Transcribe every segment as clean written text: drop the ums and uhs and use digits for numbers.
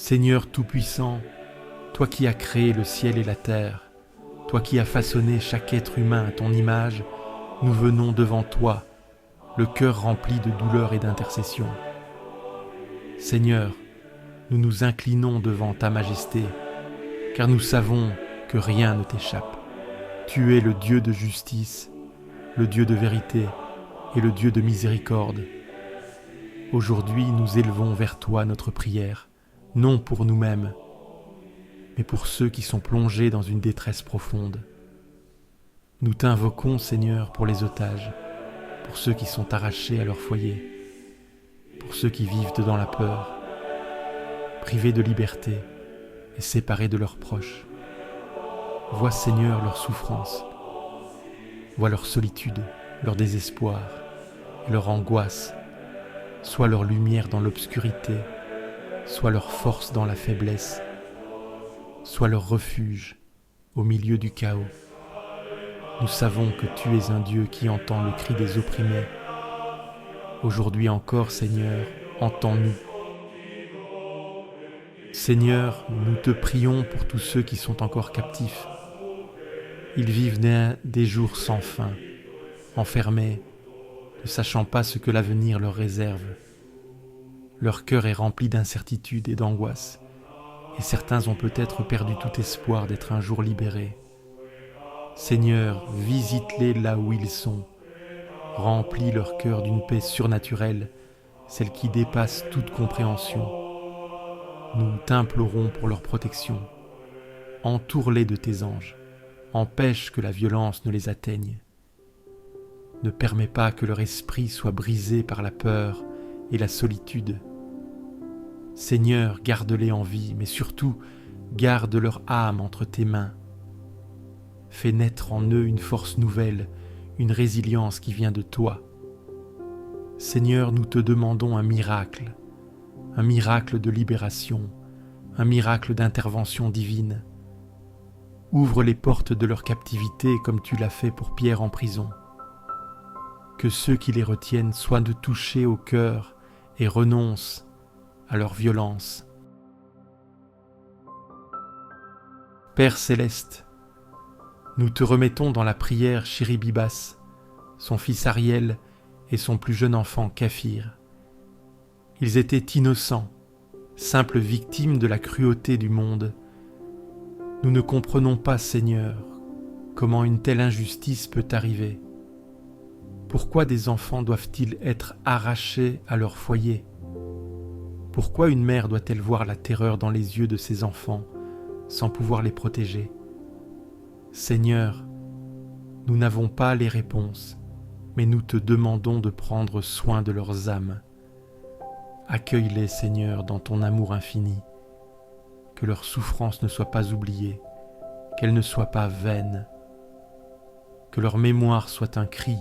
Seigneur Tout-Puissant, toi qui as créé le ciel et la terre, toi qui as façonné chaque être humain à ton image, nous venons devant toi, le cœur rempli de douleur et d'intercession. Seigneur, nous nous inclinons devant ta majesté, car nous savons que rien ne t'échappe. Tu es le Dieu de justice, le Dieu de vérité et le Dieu de miséricorde. Aujourd'hui, nous élevons vers toi notre prière, non pour nous-mêmes, mais pour ceux qui sont plongés dans une détresse profonde. Nous t'invoquons, Seigneur, pour les otages, pour ceux qui sont arrachés à leur foyer, pour ceux qui vivent dans la peur, privés de liberté et séparés de leurs proches. Vois, Seigneur, leur souffrance, vois leur solitude, leur désespoir et leur angoisse, soit leur lumière dans l'obscurité, soit leur force dans la faiblesse, soit leur refuge au milieu du chaos. Nous savons que tu es un Dieu qui entend le cri des opprimés. Aujourd'hui encore, Seigneur, entends-nous. Seigneur, nous te prions pour tous ceux qui sont encore captifs. Ils vivent des jours sans fin, enfermés, ne sachant pas ce que l'avenir leur réserve. Leur cœur est rempli d'incertitude et d'angoisse, et certains ont peut-être perdu tout espoir d'être un jour libérés. Seigneur, visite-les là où ils sont, remplis leur cœur d'une paix surnaturelle, celle qui dépasse toute compréhension. Nous t'implorons pour leur protection. Entoure-les de tes anges, empêche que la violence ne les atteigne. Ne permets pas que leur esprit soit brisé par la peur et la solitude. Seigneur, garde-les en vie, mais surtout, garde leur âme entre tes mains. Fais naître en eux une force nouvelle, une résilience qui vient de toi. Seigneur, nous te demandons un miracle de libération, un miracle d'intervention divine. Ouvre les portes de leur captivité comme tu l'as fait pour Pierre en prison. Que ceux qui les retiennent soient touchés au cœur et renoncent à leur violence. Père céleste, nous te remettons dans la prière Chiribibas, son fils Ariel et son plus jeune enfant Kaphir. Ils étaient innocents, simples victimes de la cruauté du monde. Nous ne comprenons pas, Seigneur, comment une telle injustice peut arriver. Pourquoi des enfants doivent-ils être arrachés à leur foyer ? Pourquoi une mère doit-elle voir la terreur dans les yeux de ses enfants sans pouvoir les protéger ? Seigneur, nous n'avons pas les réponses, mais nous te demandons de prendre soin de leurs âmes. Accueille-les, Seigneur, dans ton amour infini. Que leur souffrance ne soit pas oubliée, qu'elle ne soit pas vaine. Que leur mémoire soit un cri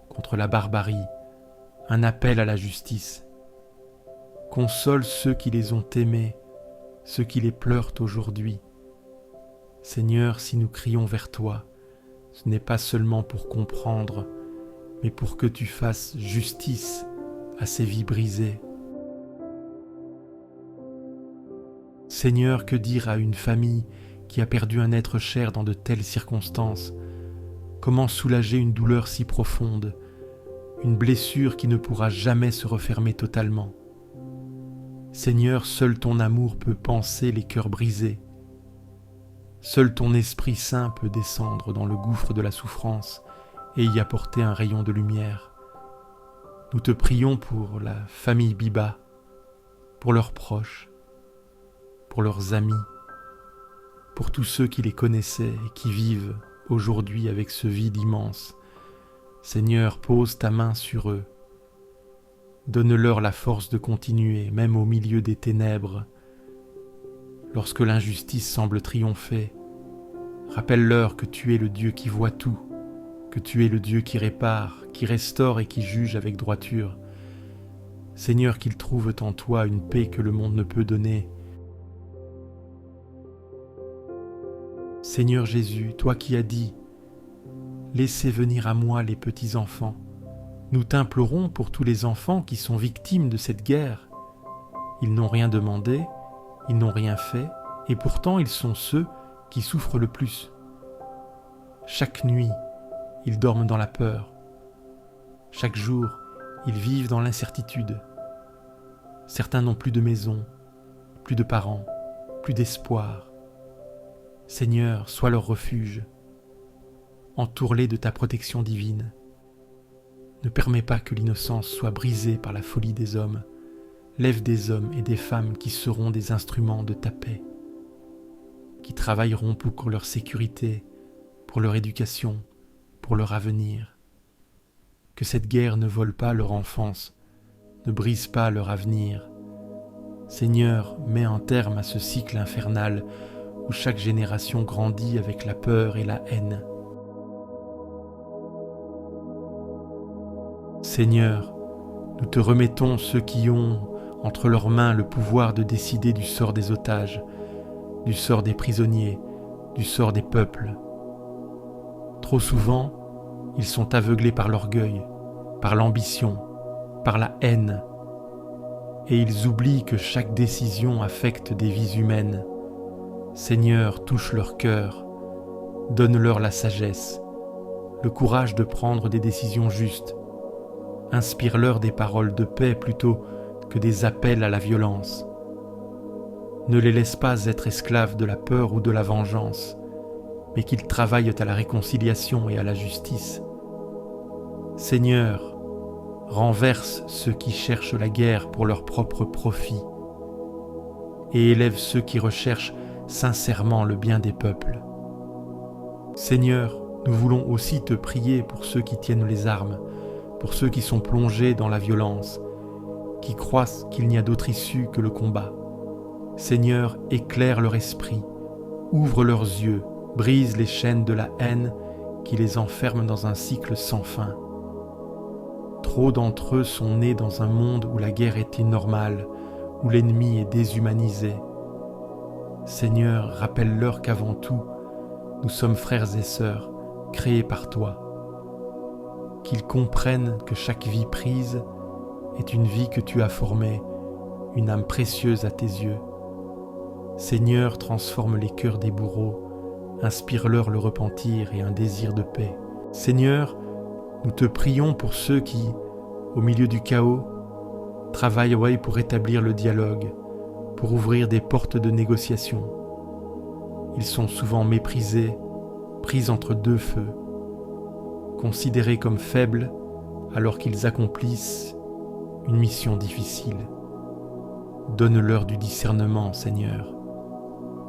contre la barbarie, un appel à la justice. Console ceux qui les ont aimés, ceux qui les pleurent aujourd'hui. Seigneur, si nous crions vers toi, ce n'est pas seulement pour comprendre, mais pour que tu fasses justice à ces vies brisées. Seigneur, que dire à une famille qui a perdu un être cher dans de telles circonstances ? Comment soulager une douleur si profonde, une blessure qui ne pourra jamais se refermer totalement ? Seigneur, seul ton amour peut panser les cœurs brisés. Seul ton Esprit Saint peut descendre dans le gouffre de la souffrance et y apporter un rayon de lumière. Nous te prions pour la famille Biba, pour leurs proches, pour leurs amis, pour tous ceux qui les connaissaient et qui vivent aujourd'hui avec ce vide immense. Seigneur, pose ta main sur eux. Donne-leur la force de continuer, même au milieu des ténèbres. Lorsque l'injustice semble triompher, rappelle-leur que tu es le Dieu qui voit tout, que tu es le Dieu qui répare, qui restaure et qui juge avec droiture. Seigneur, qu'ils trouvent en toi une paix que le monde ne peut donner. Seigneur Jésus, toi qui as dit « Laissez venir à moi les petits enfants », nous t'implorons pour tous les enfants qui sont victimes de cette guerre. Ils n'ont rien demandé, Ils n'ont rien fait, et pourtant ils sont ceux qui souffrent le plus. Chaque nuit, ils dorment dans la peur. Chaque jour, ils vivent dans l'incertitude. Certains n'ont plus de maison, plus de parents, plus d'espoir. Seigneur, sois leur refuge. Entoure-les de ta protection divine. Ne permets pas que l'innocence soit brisée par la folie des hommes. Lève des hommes et des femmes qui seront des instruments de ta paix, qui travailleront pour leur sécurité, pour leur éducation, pour leur avenir. Que cette guerre ne vole pas leur enfance, ne brise pas leur avenir. Seigneur, mets un terme à ce cycle infernal où chaque génération grandit avec la peur et la haine. Seigneur, nous te remettons ceux qui ont entre leurs mains le pouvoir de décider du sort des otages, du sort des prisonniers, du sort des peuples. Trop souvent, ils sont aveuglés par l'orgueil, par l'ambition, par la haine, et ils oublient que chaque décision affecte des vies humaines. Seigneur, touche leur cœur, donne-leur la sagesse, le courage de prendre des décisions justes, inspire-leur des paroles de paix plutôt que des appels à la violence. Ne les laisse pas être esclaves de la peur ou de la vengeance, mais qu'ils travaillent à la réconciliation et à la justice. Seigneur, renverse ceux qui cherchent la guerre pour leur propre profit et élève ceux qui recherchent sincèrement le bien des peuples. Seigneur, nous voulons aussi te prier pour ceux qui tiennent les armes, pour ceux qui sont plongés dans la violence, qui croient qu'il n'y a d'autre issue que le combat. Seigneur, éclaire leur esprit, ouvre leurs yeux, brise les chaînes de la haine qui les enferment dans un cycle sans fin. Trop d'entre eux sont nés dans un monde où la guerre était normale, où l'ennemi est déshumanisé. Seigneur, rappelle-leur qu'avant tout, nous sommes frères et sœurs, créés par toi. Qu'ils comprennent que chaque vie prise est une vie que tu as formée, une âme précieuse à tes yeux. Seigneur, transforme les cœurs des bourreaux, inspire-leur le repentir et un désir de paix. Seigneur, nous te prions pour ceux qui, au milieu du chaos, travaillent pour rétablir le dialogue, pour ouvrir des portes de négociation. Ils sont souvent méprisés, pris entre deux feux, considérés comme faibles alors qu'ils accomplissent une mission difficile. Donne-leur du discernement, Seigneur,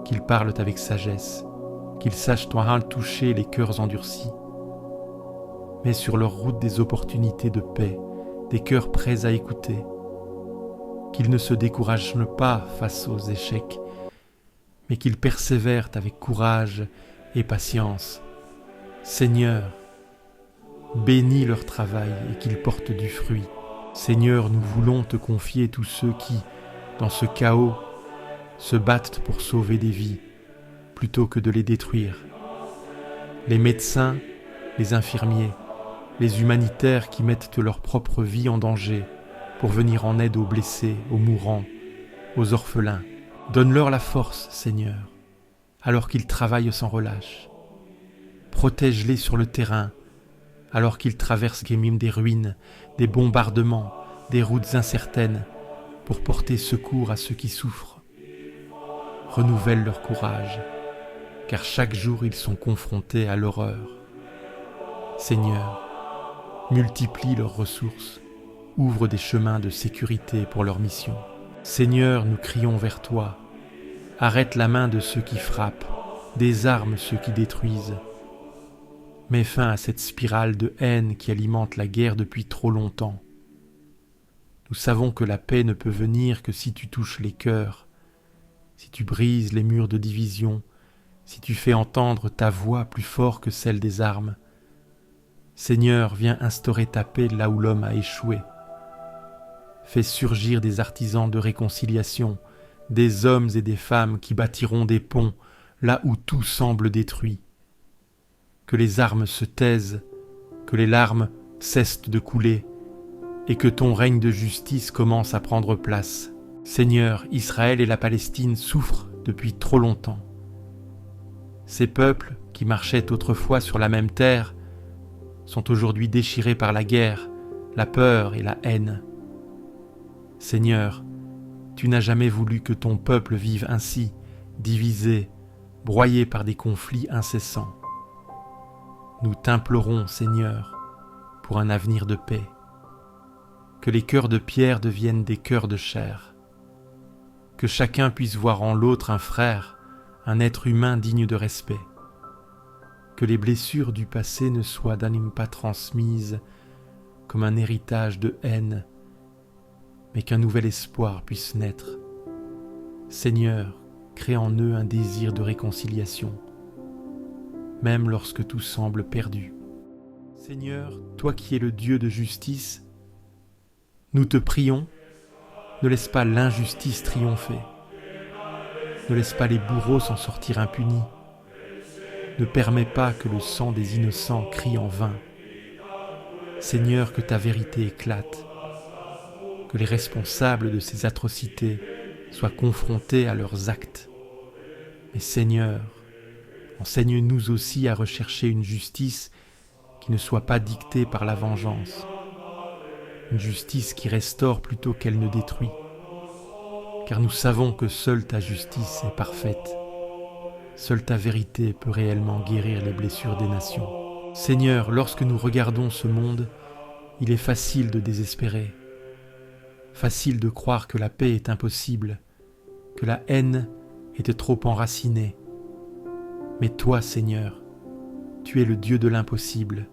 qu'ils parlent avec sagesse, qu'ils sachent toucher les cœurs endurcis. Mets sur leur route des opportunités de paix, des cœurs prêts à écouter, qu'ils ne se découragent pas face aux échecs, mais qu'ils persévèrent avec courage et patience. Seigneur, bénis leur travail et qu'ils portent du fruit. Seigneur, nous voulons te confier tous ceux qui, dans ce chaos, se battent pour sauver des vies, plutôt que de les détruire. Les médecins, les infirmiers, les humanitaires qui mettent leur propre vie en danger pour venir en aide aux blessés, aux mourants, aux orphelins. Donne-leur la force, Seigneur, alors qu'ils travaillent sans relâche. Protège-les sur le terrain, alors qu'ils traversent des ruines, des bombardements, des routes incertaines, pour porter secours à ceux qui souffrent. Renouvelle leur courage, car chaque jour ils sont confrontés à l'horreur. Seigneur, multiplie leurs ressources, ouvre des chemins de sécurité pour leur mission. Seigneur, nous crions vers toi, arrête la main de ceux qui frappent, désarme ceux qui détruisent. Mets fin à cette spirale de haine qui alimente la guerre depuis trop longtemps. Nous savons que la paix ne peut venir que si tu touches les cœurs, si tu brises les murs de division, si tu fais entendre ta voix plus fort que celle des armes. Seigneur, viens instaurer ta paix là où l'homme a échoué. Fais surgir des artisans de réconciliation, des hommes et des femmes qui bâtiront des ponts là où tout semble détruit. Que les armes se taisent, que les larmes cessent de couler, et que ton règne de justice commence à prendre place. Seigneur, Israël et la Palestine souffrent depuis trop longtemps. Ces peuples qui marchaient autrefois sur la même terre sont aujourd'hui déchirés par la guerre, la peur et la haine. Seigneur, tu n'as jamais voulu que ton peuple vive ainsi, divisé, broyé par des conflits incessants. Nous t'implorons, Seigneur, pour un avenir de paix. Que les cœurs de pierre deviennent des cœurs de chair. Que chacun puisse voir en l'autre un frère, un être humain digne de respect. Que les blessures du passé ne soient pas transmises comme un héritage de haine, mais qu'un nouvel espoir puisse naître. Seigneur, crée en eux un désir de réconciliation, même lorsque tout semble perdu. Seigneur, toi qui es le Dieu de justice, nous te prions, ne laisse pas l'injustice triompher. Ne laisse pas les bourreaux s'en sortir impunis. Ne permets pas que le sang des innocents crie en vain. Seigneur, que ta vérité éclate, que les responsables de ces atrocités soient confrontés à leurs actes. Mais Seigneur, enseigne-nous aussi à rechercher une justice qui ne soit pas dictée par la vengeance, une justice qui restaure plutôt qu'elle ne détruit, car nous savons que seule ta justice est parfaite. Seule ta vérité peut réellement guérir les blessures des nations. Seigneur, lorsque nous regardons ce monde, il est facile de désespérer, facile de croire que la paix est impossible, que la haine est trop enracinée. Mais toi, Seigneur, tu es le Dieu de l'impossible.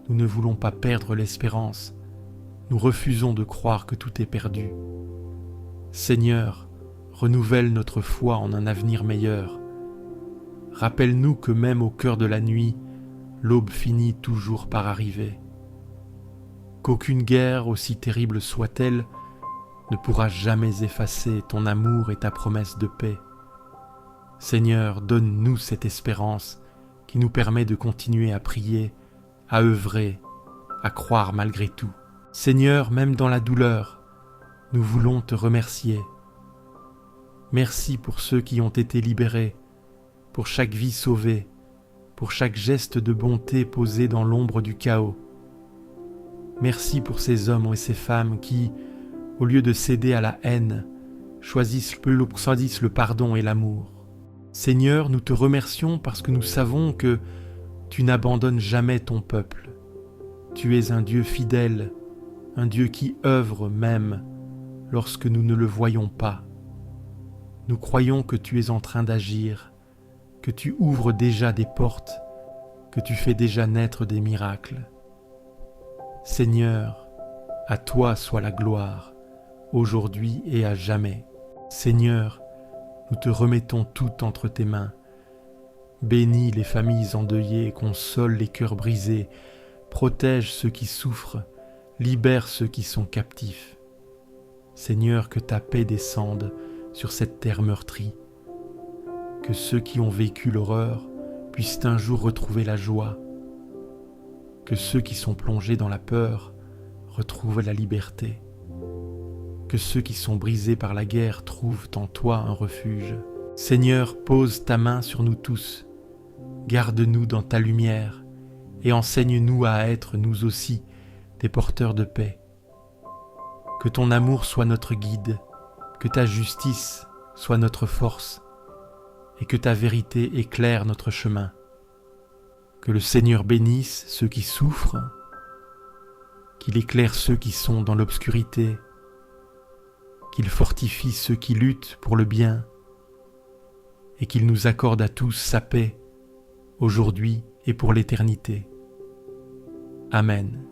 Nous ne voulons pas perdre l'espérance, nous refusons de croire que tout est perdu. Seigneur, renouvelle notre foi en un avenir meilleur. Rappelle-nous que même au cœur de la nuit, l'aube finit toujours par arriver. Qu'aucune guerre, aussi terrible soit-elle, ne pourra jamais effacer ton amour et ta promesse de paix. Seigneur, donne-nous cette espérance qui nous permet de continuer à prier, à œuvrer, à croire malgré tout. Seigneur, même dans la douleur, nous voulons te remercier. Merci pour ceux qui ont été libérés, pour chaque vie sauvée, pour chaque geste de bonté posé dans l'ombre du chaos. Merci pour ces hommes et ces femmes qui, au lieu de céder à la haine, choisissent le pardon et l'amour. Seigneur, nous te remercions parce que nous savons que tu n'abandonnes jamais ton peuple. Tu es un Dieu fidèle, un Dieu qui œuvre même lorsque nous ne le voyons pas. Nous croyons que tu es en train d'agir, que tu ouvres déjà des portes, que tu fais déjà naître des miracles. Seigneur, à toi soit la gloire, aujourd'hui et à jamais. Seigneur, nous te remettons tout entre tes mains. Bénis les familles endeuillées, console les cœurs brisés, protège ceux qui souffrent, libère ceux qui sont captifs. Seigneur, que ta paix descende sur cette terre meurtrie, que ceux qui ont vécu l'horreur puissent un jour retrouver la joie, que ceux qui sont plongés dans la peur retrouvent la liberté, que ceux qui sont brisés par la guerre trouvent en toi un refuge. Seigneur, pose ta main sur nous tous, garde-nous dans ta lumière et enseigne-nous à être nous aussi des porteurs de paix. Que ton amour soit notre guide, que ta justice soit notre force et que ta vérité éclaire notre chemin. Que le Seigneur bénisse ceux qui souffrent, qu'il éclaire ceux qui sont dans l'obscurité, qu'il fortifie ceux qui luttent pour le bien et qu'il nous accorde à tous sa paix, aujourd'hui et pour l'éternité. Amen.